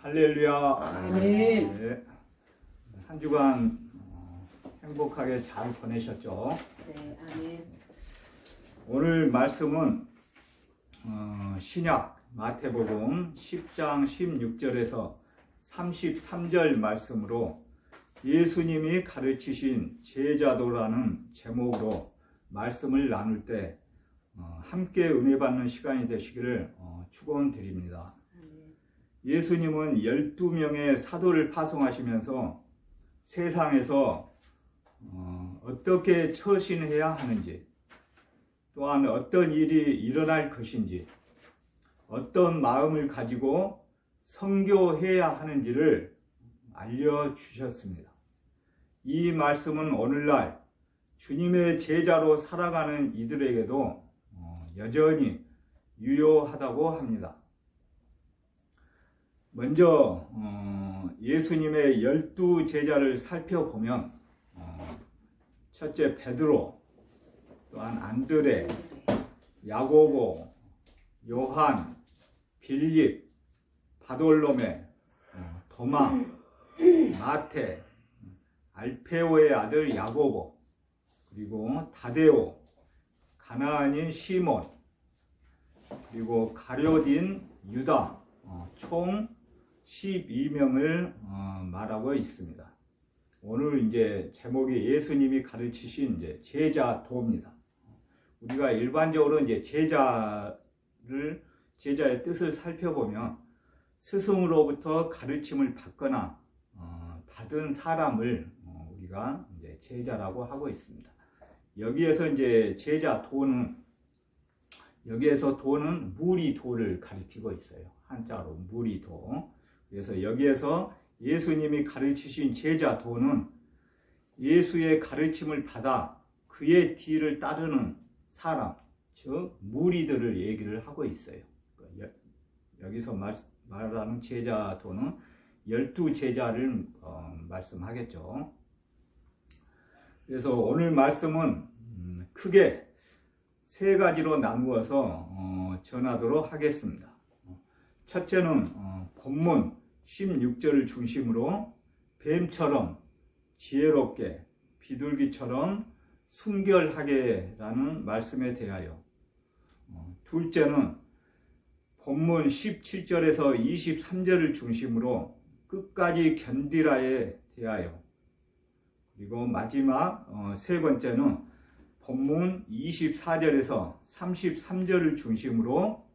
할렐루야. 아멘. 네. 한 주간 행복하게 잘 보내셨죠? 네, 아멘. 오늘 말씀은 신약 마태복음 10장 16절에서 33절 말씀으로 예수님이 가르치신 제자도라는 제목으로 말씀을 나눌 때 함께 은혜 받는 시간이 되시기를 축원드립니다. 예수님은 12명의 사도를 파송하시면서 세상에서 어떻게 처신해야 하는지, 또한 어떤 일이 일어날 것인지, 어떤 마음을 가지고 선교해야 하는지를 알려주셨습니다. 이 말씀은 오늘날 주님의 제자로 살아가는 이들에게도 여전히 유효하다고 합니다. 먼저 예수님의 12 제자를 살펴보면 첫째 베드로, 또한 안드레, 야고보, 요한, 빌립, 바돌로메, 도마, 마태, 알페오의 아들 야고보, 그리고 다데오, 가나안인 시몬, 그리고 가룟인 유다, 총 12명을 말하고 있습니다. 오늘 이제 제목이 예수님이 가르치신 이제 제자도입니다. 우리가 일반적으로 이제 제자의 뜻을 살펴보면 스승으로부터 가르침을 받거나 받은 사람을 우리가 이제 제자라고 하고 있습니다. 여기에서 이제 제자도는 여기에서 도는 무리도를 가리키고 있어요. 한자로 무리도. 그래서 여기에서 예수님이 가르치신 제자도는 예수의 가르침을 받아 그의 뒤를 따르는 사람, 즉 무리들을 얘기를 하고 있어요. 여기서 말하는 제자도는 12 제자를 말씀하겠죠. 그래서 오늘 말씀은 크게 세 가지로 나누어서 전하도록 하겠습니다. 첫째는 본문 16절을 중심으로 뱀처럼 지혜롭게, 비둘기처럼 순결하게 라는 말씀에 대하여, 둘째는 본문 17절에서 23절을 중심으로 끝까지 견디라에 대하여, 그리고 마지막 세 번째는 본문 24절에서 33절을 중심으로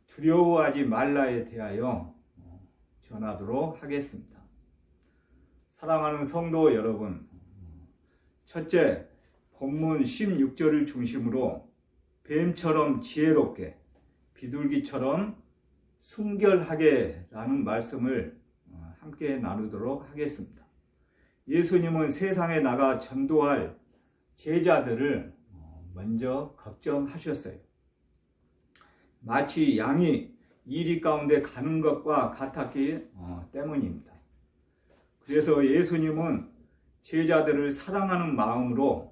두려워하지 말라에 대하여 전하도록 하겠습니다. 사랑하는 성도 여러분, 첫째, 본문 16절을 중심으로 뱀처럼 지혜롭게, 비둘기처럼 순결하게 라는 말씀을 함께 나누도록 하겠습니다. 예수님은 세상에 나가 전도할 제자들을 먼저 걱정하셨어요. 마치 양이 이리 가운데 가는 것과 같았기 때문입니다. 그래서 예수님은 제자들을 사랑하는 마음으로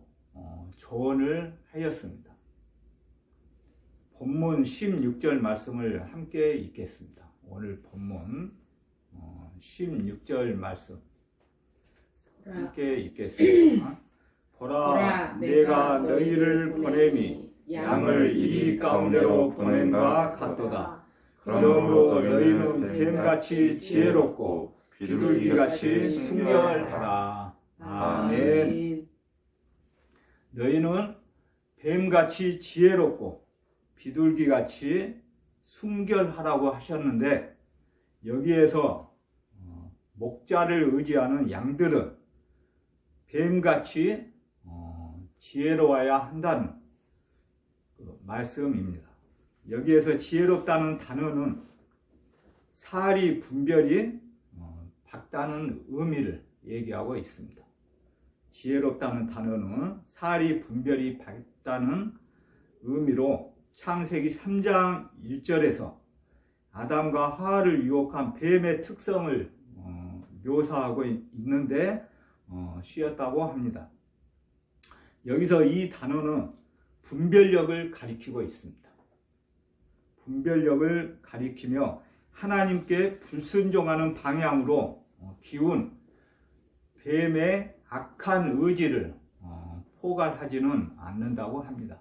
조언을 하였습니다. 본문 16절 말씀을 함께 읽겠습니다. 오늘 본문 16절 말씀 함께 읽겠습니다. 보라, 내가 너희를 보냄이 양을 이리 가운데로 보냄과 같도다. 그러므로 너희는 뱀같이 지혜롭고 비둘기같이 순결하라. 아멘. 너희는 뱀같이 지혜롭고 비둘기같이 순결하라고 하셨는데, 여기에서 목자를 의지하는 양들은 뱀같이 지혜로워야 한다는 말씀입니다. 여기에서 지혜롭다는 단어는 사리 분별이 밝다는 의미를 얘기하고 있습니다. 지혜롭다는 단어는 사리 분별이 밝다는 의미로 창세기 3장 1절에서 아담과 하와를 유혹한 뱀의 특성을 묘사하고 있는데 쓰였다고 합니다. 여기서 이 단어는 분별력을 가리키고 있습니다. 분별력을 가리키며 하나님께 불순종하는 방향으로 기운 뱀의 악한 의지를 포괄하지는 않는다고 합니다.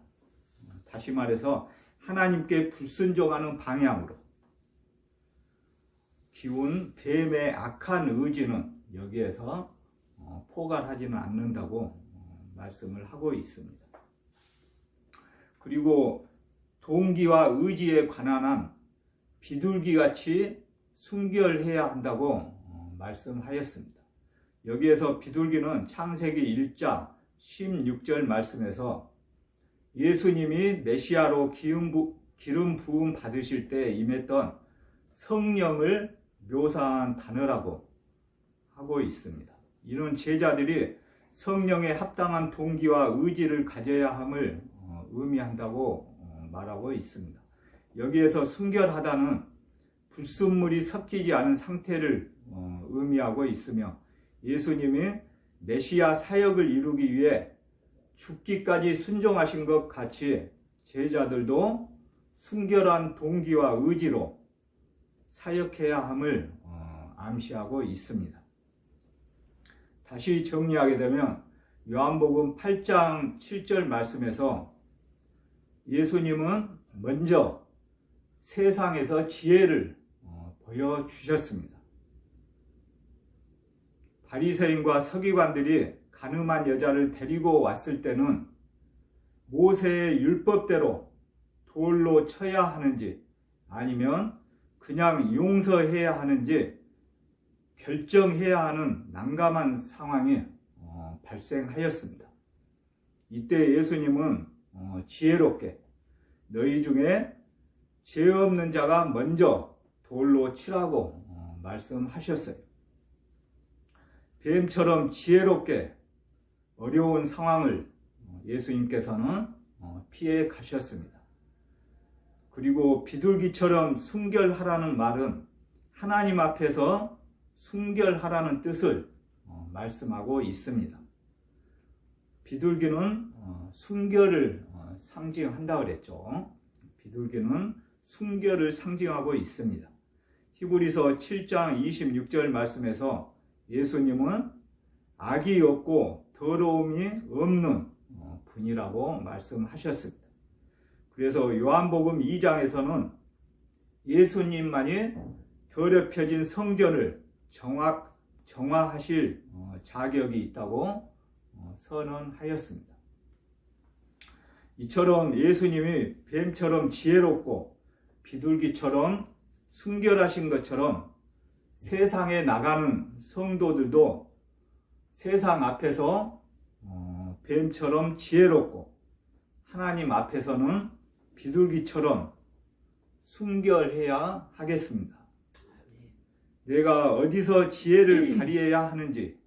다시 말해서 하나님께 불순종하는 방향으로 기운 뱀의 악한 의지는 여기에서 포괄하지는 않는다고 말씀을 하고 있습니다. 그리고 동기와 의지에 관한 한 비둘기같이 순결해야 한다고 말씀하였습니다. 여기에서 비둘기는 창세기 1장 16절 말씀에서 예수님이 메시아로 기름 부음 받으실 때 임했던 성령을 묘사한 단어라고 하고 있습니다. 이는 제자들이 성령에 합당한 동기와 의지를 가져야 함을 의미한다고 말하고 있습니다. 여기에서 순결하다는 불순물이 섞이지 않은 상태를 의미하고 있으며 예수님이 메시아 사역을 이루기 위해 죽기까지 순종하신 것 같이 제자들도 순결한 동기와 의지로 사역해야 함을 암시하고 있습니다. 다시 정리하게 되면 요한복음 8장 7절 말씀에서 예수님은 먼저 세상에서 지혜를 보여주셨습니다. 바리새인과 서기관들이 간음한 여자를 데리고 왔을 때는 모세의 율법대로 돌로 쳐야 하는지 아니면 그냥 용서해야 하는지 결정해야 하는 난감한 상황이 발생하였습니다. 이때 예수님은 지혜롭게 너희 중에 죄 없는 자가 먼저 돌로 치라고 말씀하셨어요. 뱀처럼 지혜롭게 어려운 상황을 예수님께서는 피해 가셨습니다. 그리고 비둘기처럼 순결하라는 말은 하나님 앞에서 순결하라는 뜻을 말씀하고 있습니다. 비둘기는 순결을 상징한다 그랬죠. 비둘기는 순결을 상징하고 있습니다. 히브리서 7장 26절 말씀에서 예수님은 악이 없고 더러움이 없는 분이라고 말씀하셨습니다. 그래서 요한복음 2장에서는 예수님만이 더럽혀진 성전을 정화하실 자격이 있다고 선언하였습니다. 이처럼 예수님이 뱀처럼 지혜롭고 비둘기처럼 순결하신 것처럼 세상에 나가는 성도들도 세상 앞에서 뱀처럼 지혜롭고 하나님 앞에서는 비둘기처럼 순결해야 하겠습니다. 내가 어디서 지혜를 발휘해야 하는지,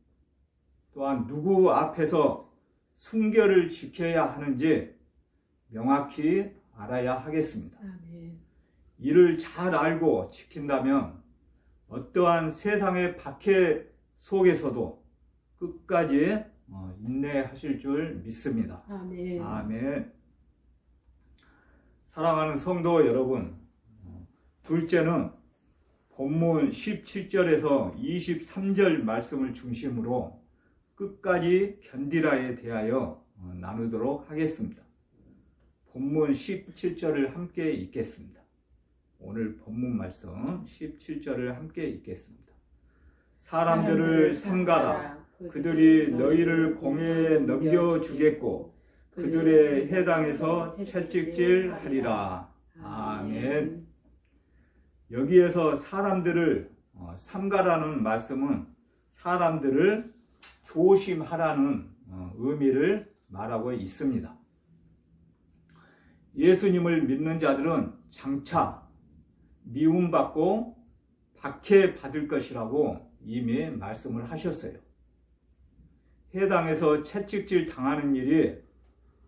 또한 누구 앞에서 순결을 지켜야 하는지 명확히 알아야 하겠습니다. 이를 잘 알고 지킨다면 어떠한 세상의 박해 속에서도 끝까지 인내하실 줄 믿습니다. 아멘. 아멘. 사랑하는 성도 여러분, 둘째는 본문 17절에서 23절 말씀을 중심으로 끝까지 견디라에 대하여 나누도록 하겠습니다. 본문 17절을 함께 읽겠습니다. 오늘 본문 말씀 17절을 함께 읽겠습니다. 사람들을 삼가라. 그들이 너희를 공회에 넘겨주겠고 그들의 해당에서 채찍질하리라. 아멘. 여기에서 사람들을 삼가라는 말씀은 사람들을 조심하라는 의미를 말하고 있습니다. 예수님을 믿는 자들은 장차 미움받고 박해받을 것이라고 이미 말씀을 하셨어요. 해당에서 채찍질 당하는 일이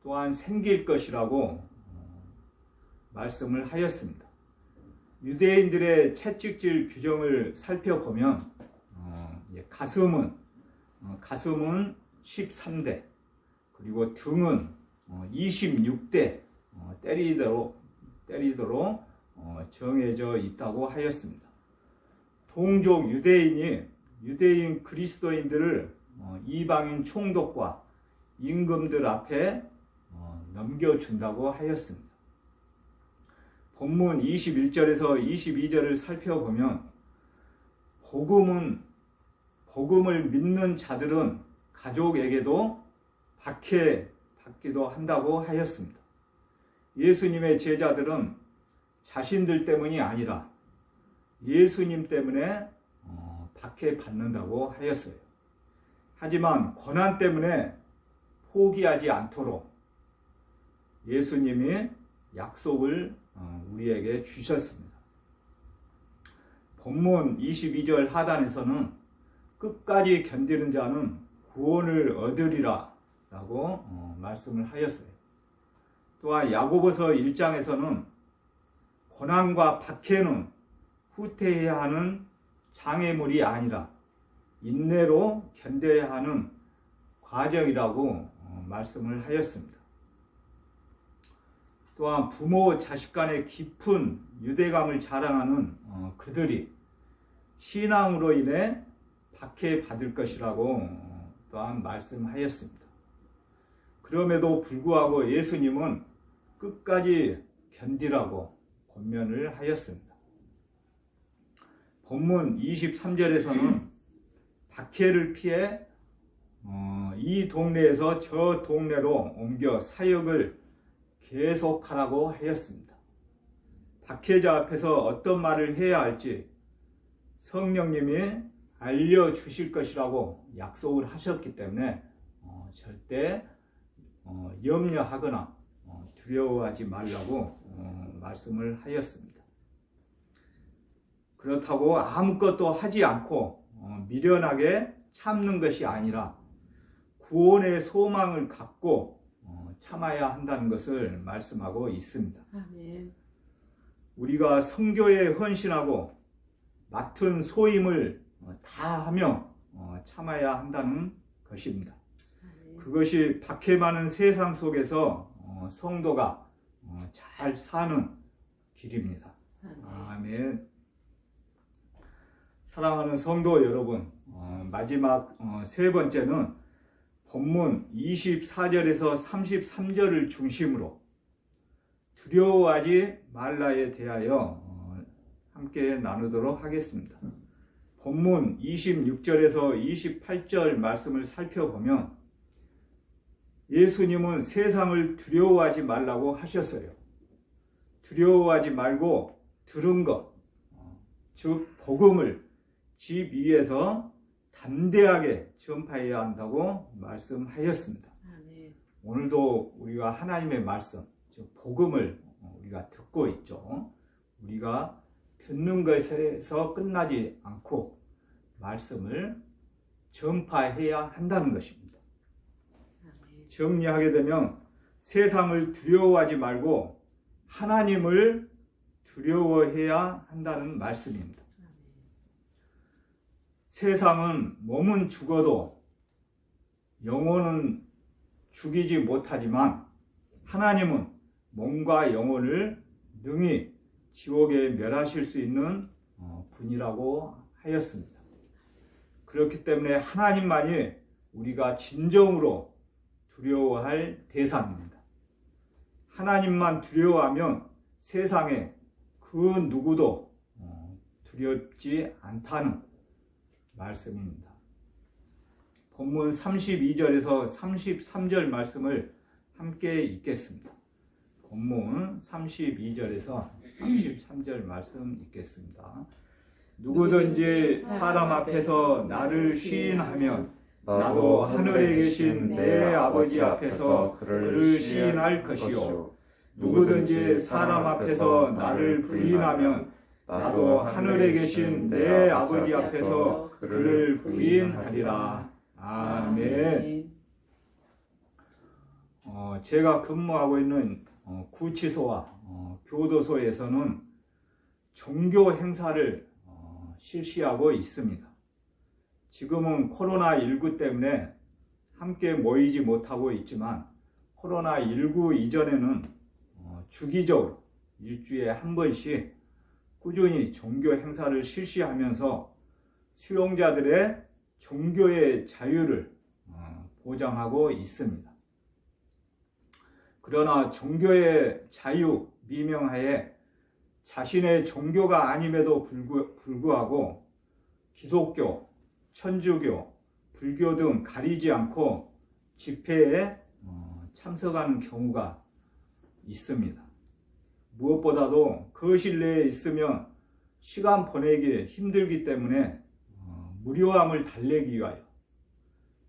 또한 생길 것이라고 말씀을 하였습니다. 유대인들의 채찍질 규정을 살펴보면 가슴은 13대, 그리고 등은 26대 때리도록 정해져 있다고 하였습니다. 동족 유대인 그리스도인들을 이방인 총독과 임금들 앞에 넘겨준다고 하였습니다. 본문 21절에서 22절을 살펴보면 복음을 믿는 자들은 가족에게도 박해받기도 한다고 하였습니다. 예수님의 제자들은 자신들 때문이 아니라 예수님 때문에 박해받는다고 하였어요. 하지만 고난 때문에 포기하지 않도록 예수님이 약속을 우리에게 주셨습니다. 본문 22절 하단에서는 끝까지 견디는 자는 구원을 얻으리라 라고 말씀을 하였어요. 또한 야고보서 1장에서는 고난과 박해는 후퇴해야 하는 장애물이 아니라 인내로 견뎌야 하는 과정이라고 말씀을 하였습니다. 또한 부모 자식 간의 깊은 유대감을 자랑하는 그들이 신앙으로 인해 박해받을 것이라고 또한 말씀하였습니다. 그럼에도 불구하고 예수님은 끝까지 견디라고 권면을 하였습니다. 본문 23절에서는 박해를 피해 이 동네에서 저 동네로 옮겨 사역을 계속하라고 하였습니다. 박해자 앞에서 어떤 말을 해야 할지 성령님이 알려주실 것이라고 약속을 하셨기 때문에 절대 염려하거나 두려워하지 말라고 말씀을 하였습니다. 그렇다고 아무것도 하지 않고 미련하게 참는 것이 아니라 구원의 소망을 갖고 참아야 한다는 것을 말씀하고 있습니다. 아멘. 우리가 선교에 헌신하고 맡은 소임을 다하며 참아야 한다는 것입니다. 아멘. 그것이 박해 많은 세상 속에서 성도가 잘 사는 길입니다. 아멘. 사랑하는 성도 여러분, 마지막 세 번째는 본문 24절에서 33절을 중심으로 두려워하지 말라에 대하여 함께 나누도록 하겠습니다. 본문 26절에서 28절 말씀을 살펴보면 예수님은 세상을 두려워하지 말라고 하셨어요. 두려워하지 말고 들은 것, 즉 복음을 집 위에서 담대하게 전파해야 한다고 말씀하였습니다. 아멘. 오늘도 우리가 하나님의 말씀, 즉 복음을 우리가 듣고 있죠. 우리가 듣는 것에서 끝나지 않고 말씀을 전파해야 한다는 것입니다. 아멘. 정리하게 되면 세상을 두려워하지 말고 하나님을 두려워해야 한다는 말씀입니다. 세상은 몸은 죽어도 영혼은 죽이지 못하지만 하나님은 몸과 영혼을 능히 지옥에 멸하실 수 있는 분이라고 하였습니다. 그렇기 때문에 하나님만이 우리가 진정으로 두려워할 대상입니다. 하나님만 두려워하면 세상에 그 누구도 두렵지 않다는 말씀입니다. 본문 32절에서 33절 말씀을 함께 읽겠습니다. 본문 32절에서 33절 말씀 읽겠습니다. 누구든지 사람 앞에서 나를 시인하면 나도 하늘에 계신 내 아버지 앞에서 그를 시인할 것이요 누구든지 사람 앞에서 나를 부인하면 나도 하늘에 계신 내 아버지 앞에서 그를 부인하리라. 아멘. 제가 근무하고 있는 구치소와 교도소에서는 종교 행사를 실시하고 있습니다. 지금은 코로나19 때문에 함께 모이지 못하고 있지만 코로나19 이전에는 주기적으로 일주일에 한 번씩 꾸준히 종교 행사를 실시하면서 수용자들의 종교의 자유를 보장하고 있습니다. 그러나 종교의 자유 미명하에 자신의 종교가 아님에도 불구하고 기독교, 천주교, 불교 등 가리지 않고 집회에 참석하는 경우가 있습니다. 무엇보다도 거실 내에 있으면 시간 보내기 힘들기 때문에 무료함을 달래기 위하여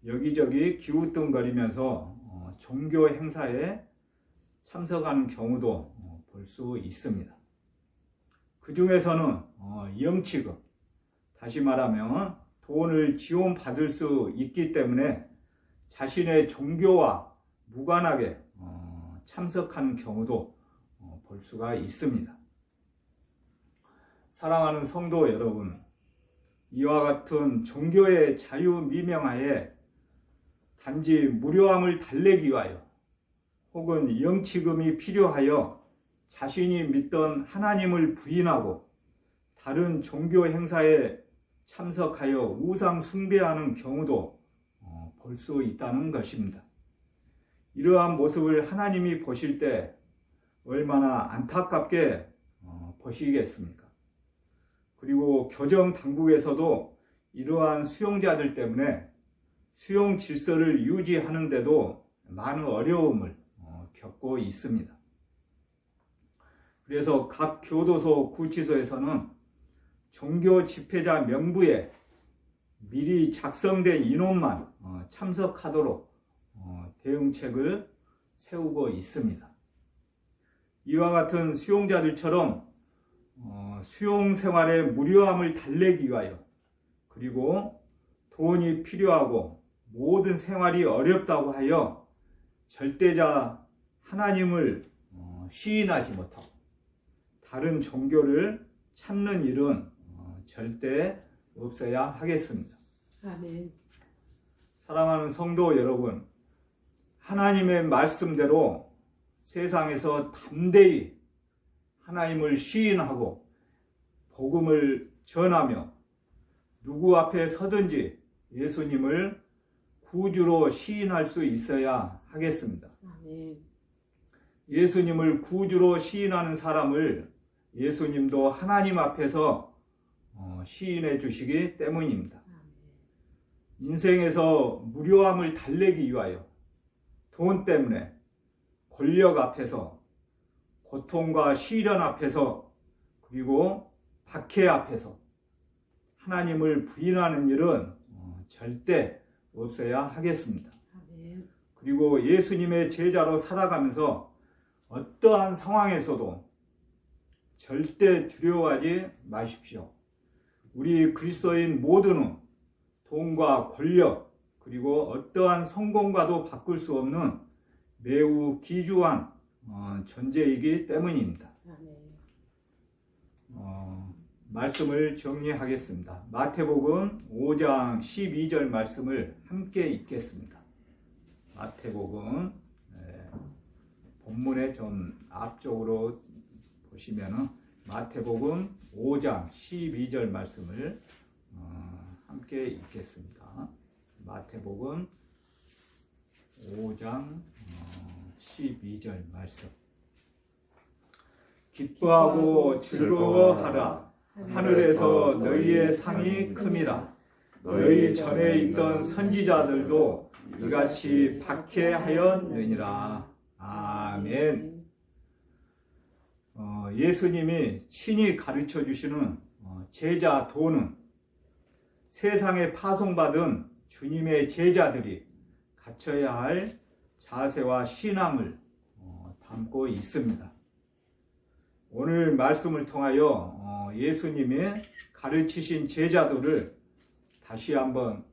여기저기 기웃등거리면서 종교 행사에 참석하는 경우도 볼 수 있습니다. 그 중에서는 영치금, 다시 말하면 돈을 지원받을 수 있기 때문에 자신의 종교와 무관하게 참석하는 경우도 볼 수가 있습니다. 사랑하는 성도 여러분, 이와 같은 종교의 자유 미명하에 단지 무료함을 달래기 위하여 혹은 영치금이 필요하여 자신이 믿던 하나님을 부인하고 다른 종교 행사에 참석하여 우상 숭배하는 경우도 볼 수 있다는 것입니다. 이러한 모습을 하나님이 보실 때 얼마나 안타깝게 보시겠습니까? 그리고 교정 당국에서도 이러한 수용자들 때문에 수용 질서를 유지하는데도 많은 어려움을 겪고 있습니다. 그래서 각 교도소, 구치소에서는 종교 집회자 명부에 미리 작성된 인원만 참석하도록 대응책을 세우고 있습니다. 이와 같은 수용자들처럼 수용 생활의 무료함을 달래기 위하여 그리고 돈이 필요하고 모든 생활이 어렵다고 하여 절대자 하나님을 시인하지 못하고 다른 종교를 찾는 일은 절대 없어야 하겠습니다. 아멘. 사랑하는 성도 여러분, 하나님의 말씀대로 세상에서 담대히 하나님을 시인하고 복음을 전하며 누구 앞에 서든지 예수님을 구주로 시인할 수 있어야 하겠습니다. 아멘. 예수님을 구주로 시인하는 사람을 예수님도 하나님 앞에서 시인해 주시기 때문입니다. 인생에서 무료함을 달래기 위하여 돈 때문에 권력 앞에서 고통과 시련 앞에서 그리고 박해 앞에서 하나님을 부인하는 일은 절대 없어야 하겠습니다. 아멘. 그리고 예수님의 제자로 살아가면서 어떠한 상황에서도 절대 두려워하지 마십시오. 우리 그리스도인 모두는 돈과 권력 그리고 어떠한 성공과도 바꿀 수 없는 매우 기주한 존재이기 때문입니다. 아멘. 말씀을 정리하겠습니다. 마태복음 5장 12절 말씀을 함께 읽겠습니다. 마태복음 본문에 좀 앞쪽으로 보시면은 마태복음 5장 12절 말씀을 함께 읽겠습니다. 마태복음 5장 12절 말씀. 기뻐하고 즐거워하라. 하늘에서 너희의 상이 큼이라. 너희 전에 있던 선지자들도 이같이 박해하였느니라. 아멘. 예수님이 친히 가르쳐 주시는 제자 도는 세상에 파송받은 주님의 제자들이 갖춰야 할 자세와 신앙을 담고 있습니다. 오늘 말씀을 통하여 예수님이 가르치신 제자도를 다시 한번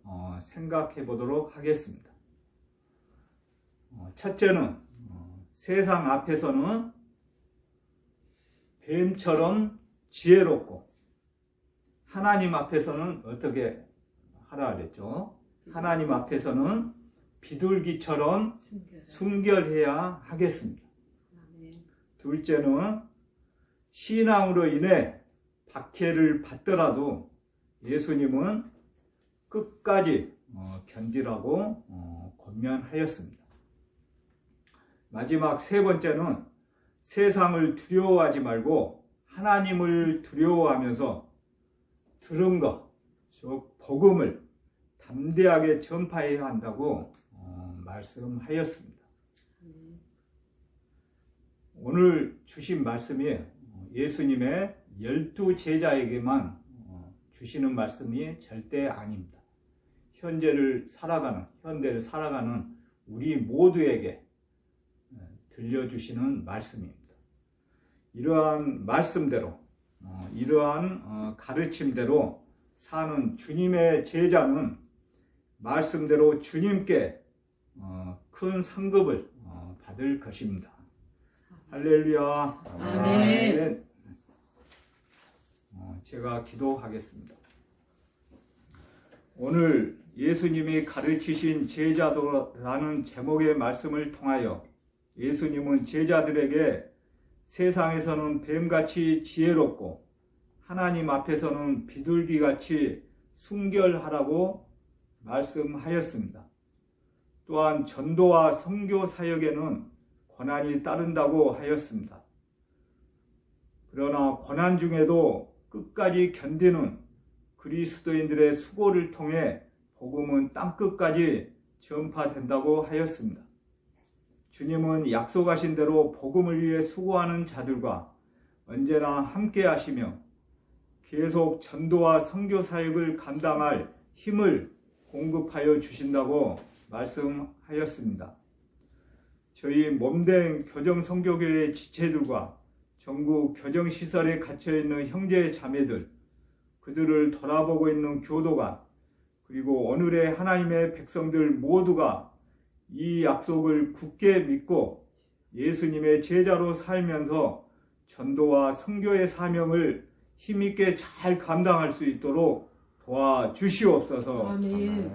생각해 보도록 하겠습니다. 첫째는 세상 앞에서는 뱀처럼 지혜롭고 하나님 앞에서는 어떻게 하라 그랬죠? 하나님 앞에서는 비둘기처럼 순결해야 하겠습니다. 아멘. 둘째는 신앙으로 인해 박해를 받더라도 예수님은 끝까지 견디라고 권면하였습니다. 마지막 세 번째는 세상을 두려워하지 말고 하나님을 두려워하면서 들은 것, 즉 복음을 담대하게 전파해야 한다고 말씀하였습니다. 오늘 주신 말씀이 예수님의 12제자에게만 주시는 말씀이 절대 아닙니다. 현대를 살아가는 우리 모두에게 들려주시는 말씀입니다. 이러한 말씀대로, 이러한 가르침대로 사는 주님의 제자는 말씀대로 주님께 큰 상급을 받을 것입니다. 할렐루야. 아멘. 제가 기도하겠습니다. 오늘 예수님이 가르치신 제자도라는 제목의 말씀을 통하여 예수님은 제자들에게 세상에서는 뱀같이 지혜롭고 하나님 앞에서는 비둘기같이 순결하라고 말씀하였습니다. 또한 전도와 선교 사역에는 고난이 따른다고 하였습니다. 그러나 고난 중에도 끝까지 견디는 그리스도인들의 수고를 통해 복음은 땅끝까지 전파된다고 하였습니다. 주님은 약속하신 대로 복음을 위해 수고하는 자들과 언제나 함께 하시며 계속 전도와 선교 사역을 감당할 힘을 공급하여 주신다고 말씀하였습니다. 저희 몸된 교정선교교회 지체들과 전국 교정시설에 갇혀있는 형제 자매들, 그들을 돌아보고 있는 교도관, 그리고 오늘의 하나님의 백성들 모두가 이 약속을 굳게 믿고 예수님의 제자로 살면서 전도와 선교의 사명을 힘있게 잘 감당할 수 있도록 도와주시옵소서. 아멘.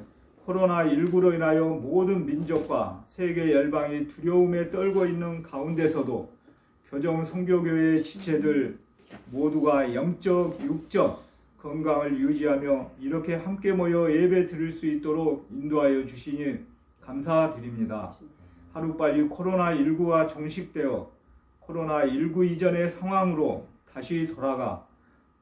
코로나19로 인하여 모든 민족과 세계 열방이 두려움에 떨고 있는 가운데서도 교정 선교교회 지체들 모두가 영적, 육적 건강을 유지하며 이렇게 함께 모여 예배 드릴 수 있도록 인도하여 주시니 감사드립니다. 하루빨리 코로나19가 종식되어 코로나19 이전의 상황으로 다시 돌아가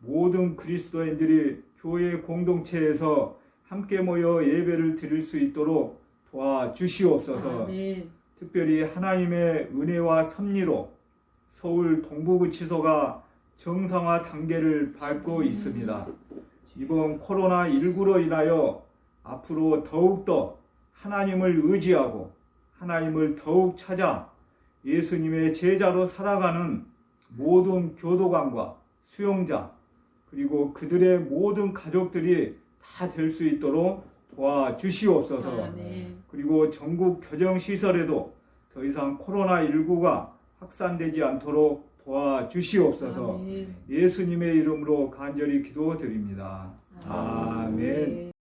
모든 그리스도인들이 교회 공동체에서 함께 모여 예배를 드릴 수 있도록 도와주시옵소서. 아멘. 특별히 하나님의 은혜와 섭리로 서울 동부구치소가 정상화 단계를 밟고 있습니다. 이번 코로나19로 인하여 앞으로 더욱더 하나님을 의지하고 하나님을 더욱 찾아 예수님의 제자로 살아가는 모든 교도관과 수용자 그리고 그들의 모든 가족들이 다 될 수 있도록 도와주시옵소서. 아멘. 그리고 전국 교정시설에도 더 이상 코로나19가 확산되지 않도록 도와주시옵소서. 아멘. 예수님의 이름으로 간절히 기도드립니다. 아멘.